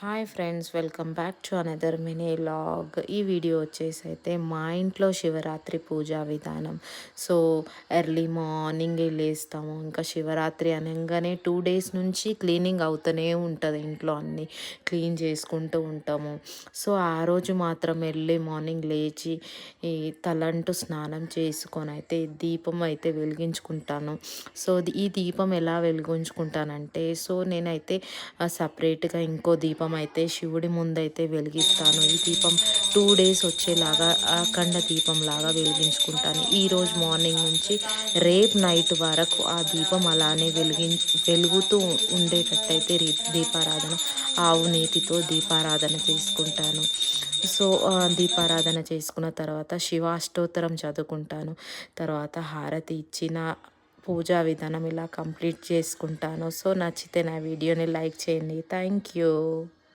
Hi friends, welcome back to another mini vlog. ఈ video వచ్చేసి అయితే మా ఇంట్లో శివరాత్రి పూజా విధానం. సో ఎర్లీ మార్నింగ్ లేస్తాము. ఇంకా శివరాత్రి అనగానే 2 డేస్ నుంచి క్లీనింగ్ అవుతూనే ఉంటుంది. ఇంట్లో అన్నీ క్లీన్ చేసుకుంటూ ఉంటాము. సో ఆ రోజు మాత్రం ఎర్లీ మార్నింగ్ లేచి ఈ తలంటు స్నానం చేసుకొని అయితే దీపం అయితే వెలిగించుకుంటాను. సో ఈ దీపం ఎలా వెలిగించుకుంటానంటే, సో నేనైతే సపరేట్గా ఇంకో దీపం అయితే శివుడి ముందైతే వెలిగిస్తాను. ఈ దీపం 2 డేస్ వచ్చేలాగా అఖండ దీపం లాగా వెలిగించుకుంటాను. ఈరోజు మార్నింగ్ నుంచి రేపు నైట్ వరకు ఆ దీపం అలానే వెలుగుతూ ఉండేటట్టయితే దీపారాధన ఆవు నేతితో దీపారాధన చేసుకుంటాను. సో దీపారాధన చేసుకున్న తర్వాత శివాష్టోత్తరం చదువుకుంటాను. తర్వాత హారతి ఇచ్చిన పూజా విధానం ఇలా కంప్లీట్ చేసుకుంటాను. సో నచ్చితే నా వీడియోని లైక్ చేయండి. Thank you.